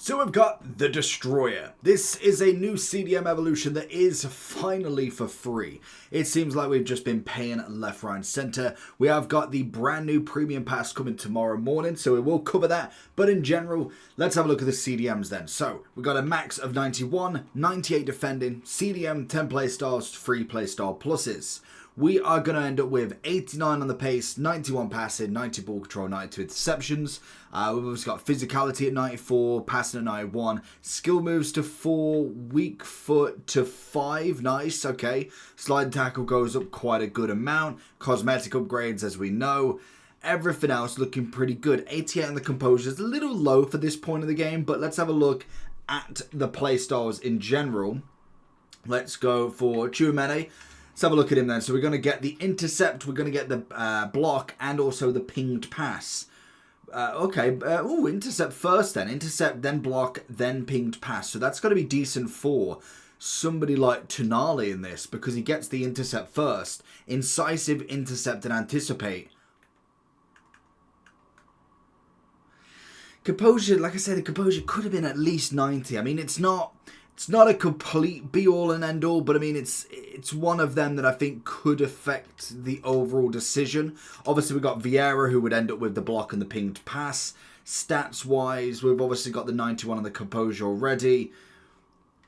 So we've got the Destroyer. This is a new CDM evolution that is finally for free. It seems like we've just been paying left, right and centre. We have got the brand new premium pass coming tomorrow morning, so we will cover that. But in general, let's have a look at the CDMs then. So we've got a max of 91, 98 defending, CDM 10 playstars, 3 playstyle pluses. We are going to end up with 89 on the pace, 91 passing, 90 ball control, 92 interceptions. We've also got physicality at 94, passing at 91, skill moves to 4, weak foot to 5, nice, okay. Slide tackle goes up quite a good amount, cosmetic upgrades as we know. Everything else looking pretty good. 88 on the composure is a little low for this point of the game, but let's have a look at the playstyles in general. Let's go for Chouameni. Let's have a look at him then. So we're going to get the intercept, we're going to get the block, and also the pinged pass. Intercept first then. Intercept, then block, then pinged pass. So that's going to be decent for somebody like Tonali in this, because he gets the intercept first. Incisive, intercept, and anticipate. Composure, like I said, the composure could have been at least 90. I mean, it's not a complete be-all and end-all, but I mean, it's one of them that I think could affect the overall decision. Obviously, we've got Vieira, who would end up with the block and the pinged pass. Stats-wise, we've obviously got the 91 on the composure already.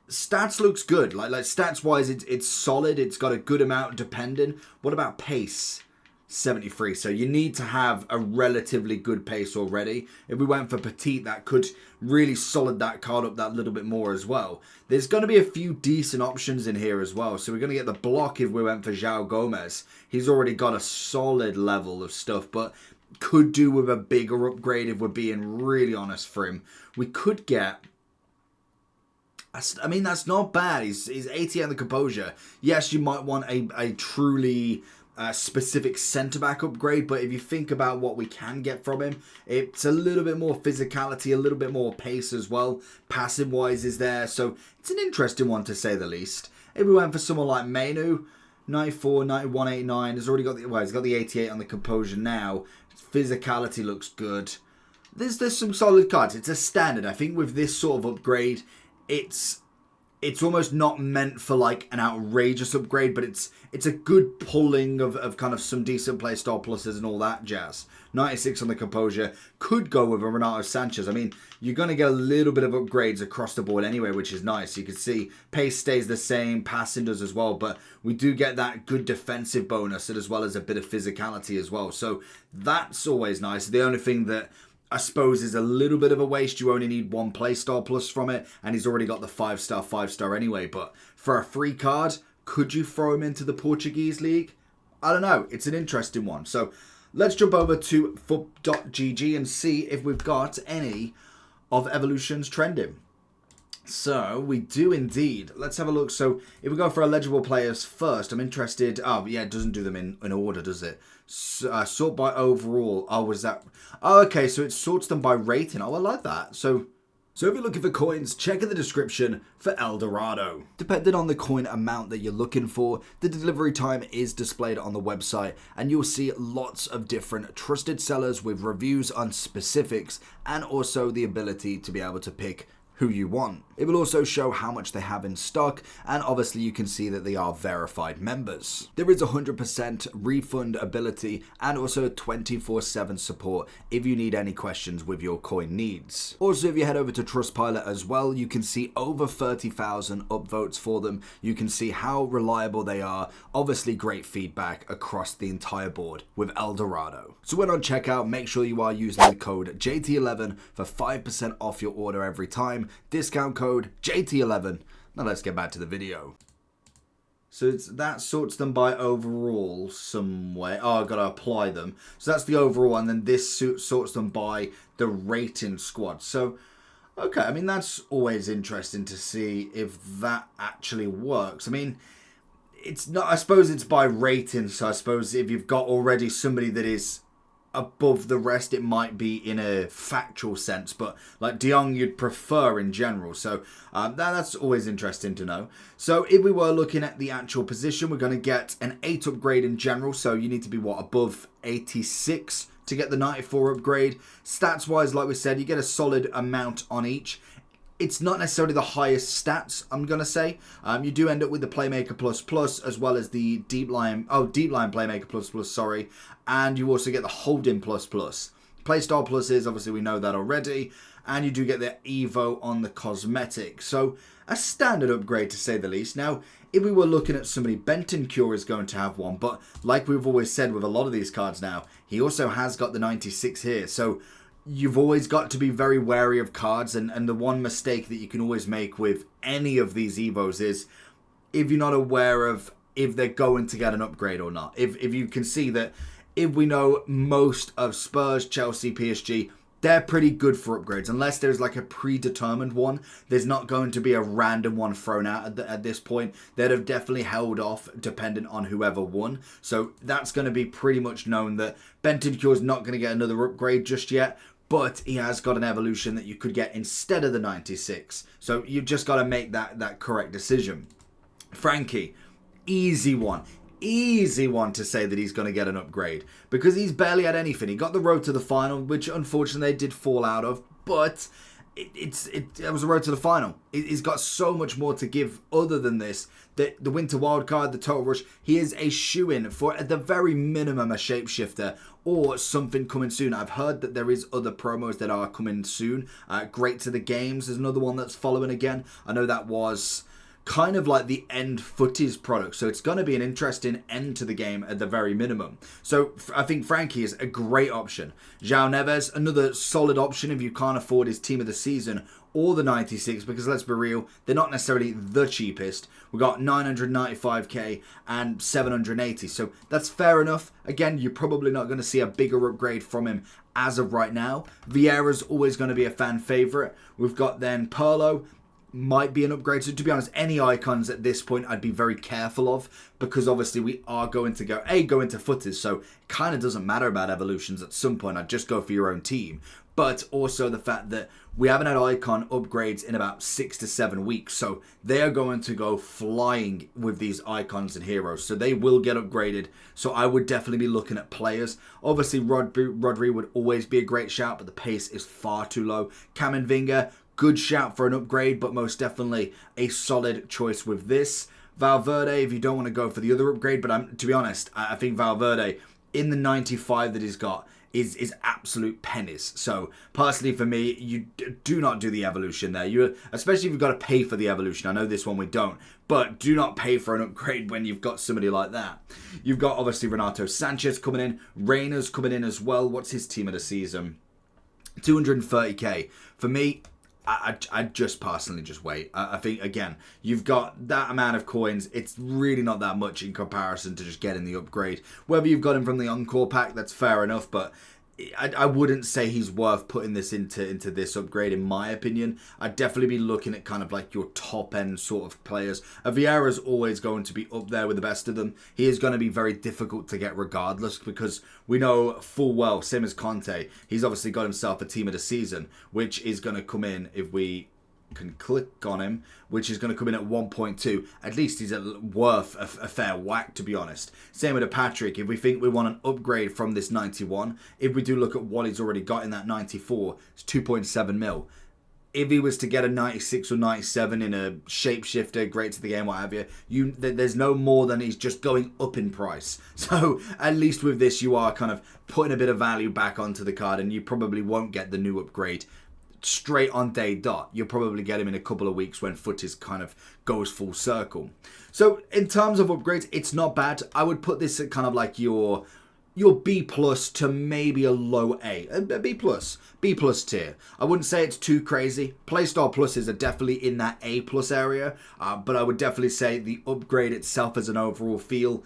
Stats looks good. Like stats-wise, it's solid. It's got a good amount depending. What about pace? 73. So you need to have a relatively good pace already. If we went for Petit, that could really solid that card up that little bit more as well. There's going to be a few decent options in here as well. So we're going to get the block if we went for João Gomes. He's already got a solid level of stuff, but could do with a bigger upgrade if we're being really honest for him. We could get... I mean, that's not bad. He's 80 on the composure. Yes, you might want a truly... specific centre-back upgrade, but if you think about what we can get from him, it's a little bit more physicality, a little bit more pace as well. Passing-wise is there, so it's an interesting one to say the least. If we went for someone like Mainoo, 94, 91, 89, he's already got he's got the 88 on the composure now. Physicality looks good. There's some solid cards. It's a standard. I think with this sort of upgrade, it's almost not meant for like an outrageous upgrade, but it's a good pulling of kind of some decent playstyle pluses and all that jazz. 96 on the composure. Could go with a Renato Sanchez. I mean, you're going to get a little bit of upgrades across the board anyway, which is nice. You can see pace stays the same, passing does as well, but we do get that good defensive bonus as well as a bit of physicality as well. So that's always nice. The only thing that I suppose is a little bit of a waste. You only need 1 playstyle plus from it, and he's already got the 5-star anyway. But for a free card, could you throw him into the Portuguese league? I don't know. It's an interesting one. So let's jump over to FUT.gg and see if we've got any of Evolution's trending. So we do indeed. Let's have a look. So if we go for eligible players first, I'm interested. Oh yeah, it doesn't do them in order, does it? Sort by overall. Oh, was that? Oh, okay. So it sorts them by rating. Oh, I like that. So if you're looking for coins, check in the description for Eldorado. Depending on the coin amount that you're looking for, the delivery time is displayed on the website, and you'll see lots of different trusted sellers with reviews on specifics, and also the ability to be able to pick who you want. It will also show how much they have in stock, and obviously you can see that they are verified members. There is 100% refund ability and also 24/7 support if you need any questions with your coin needs. Also, if you head over to Trustpilot as well, you can see over 30,000 upvotes for them. You can see how reliable they are. Obviously great feedback across the entire board with Eldorado. So when on checkout, make sure you are using the code JT11 for 5% off your order every time. Discount code JT11. Now let's get back to the video. So that sorts them by overall some way. Oh, I've got to apply them. So that's the overall, and then this sorts them by the rating squad. So, okay, I mean, that's always interesting to see if that actually works. I mean, it's not, I suppose it's by rating, so I suppose if you've got already somebody that is above the rest, it might be in a factual sense, but like De Jong you'd prefer in general, so that's always interesting to know. So if we were looking at the actual position, we're going to get an 8 upgrade in general, so you need to be above 86 to get the 94 upgrade. Stats wise, like we said, you get a solid amount on each. It's not necessarily the highest stats, I'm going to say. You do end up with the Playmaker Plus Plus, as well as the Deep Line Playmaker Plus Plus, sorry. And you also get the Holding Plus Plus. Playstyle Pluses, obviously we know that already. And you do get the Evo on the cosmetic. So, a standard upgrade to say the least. Now, if we were looking at somebody, Bentancur is going to have one. But like we've always said with a lot of these cards now, he also has got the 96 here. So, you've always got to be very wary of cards, and the one mistake that you can always make with any of these Evos is if you're not aware of if they're going to get an upgrade or not. If you can see that, if we know most of Spurs, Chelsea, PSG, they're pretty good for upgrades. Unless there's like a predetermined one, there's not going to be a random one thrown out at this point. They'd have definitely held off dependent on whoever won. So that's going to be pretty much known that Bentancur is not going to get another upgrade just yet. But he has got an evolution that you could get instead of the 96. So you've just got to make that correct decision. Frankie, easy one. Easy one to say that he's going to get an upgrade. Because he's barely had anything. He got the road to the final, which unfortunately they did fall out of. But it was a road to the final. He's got so much more to give other than this. The Winter Wildcard, the Total Rush, he is a shoo-in for, at the very minimum, a Shapeshifter or something coming soon. I've heard that there is other promos that are coming soon. Great to the Games is another one that's following again. I know that was kind of like the end footage product, so it's going to be an interesting end to the game at the very minimum. So I think Frankie is a great option. João Neves, another solid option if you can't afford his team of the season or the 96, because let's be real, they're not necessarily the cheapest. We got 995k and 780, so that's fair enough. Again, you're probably not going to see a bigger upgrade from him as of right now. Vieira's always going to be a fan favourite. We've got then Pirlo, might be an upgrade. So to be honest, any icons at this point I'd be very careful of, because obviously we are going to go into footers, so it kind of doesn't matter about evolutions at some point. I'd just go for your own team. But also the fact that we haven't had icon upgrades in about 6 to 7 weeks, so they are going to go flying with these icons and heroes, so they will get upgraded. So I would definitely be looking at players. Obviously Rodri would always be a great shout, but the pace is far too low. Camavinga, good shout for an upgrade, but most definitely a solid choice with this. Valverde, if you don't want to go for the other upgrade, but to be honest, I think Valverde, in the 95 that he's got, is absolute pennies. So personally for me, you do not do the evolution there. Especially if you've got to pay for the evolution. I know this one we don't, but do not pay for an upgrade when you've got somebody like that. You've got obviously Renato Sanchez coming in, Reyna's coming in as well. What's his team of the season? 230k. For me, I'd just personally just wait. I think, again, you've got that amount of coins. It's really not that much in comparison to just getting the upgrade. Whether you've got him from the Encore pack, that's fair enough, but I wouldn't say he's worth putting this into this upgrade, in my opinion. I'd definitely be looking at kind of like your top end sort of players. Vieira's always going to be up there with the best of them. He is going to be very difficult to get regardless, because we know full well, same as Conte, he's obviously got himself a team of the season, which is going to come in, if we can click on him, which is going to come in at 1.2. At least he's worth a fair whack, to be honest. Same with a Patrick. If we think we want an upgrade from this 91, if we do look at what he's already got in that 94, it's 2.7 mil. If he was to get a 96 or 97 in a shapeshifter, great to the game, what have you, there's no more than he's just going up in price. So at least with this, you are kind of putting a bit of value back onto the card, and you probably won't get the new upgrade straight on day dot. You'll probably get him in a couple of weeks when footage kind of goes full circle. So in terms of upgrades, it's not bad. I would put this at kind of like your B plus to maybe a low A B plus tier. I wouldn't say it's too crazy. Playstyle pluses are definitely in that A plus area, but I would definitely say the upgrade itself as an overall feel,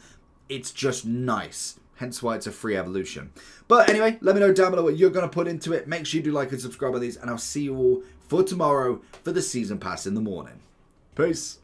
it's just nice. Hence why it's a free evolution. But anyway, let me know down below what you're going to put into it. Make sure you do like and subscribe on these, and I'll see you all for tomorrow for the Season Pass in the morning. Peace.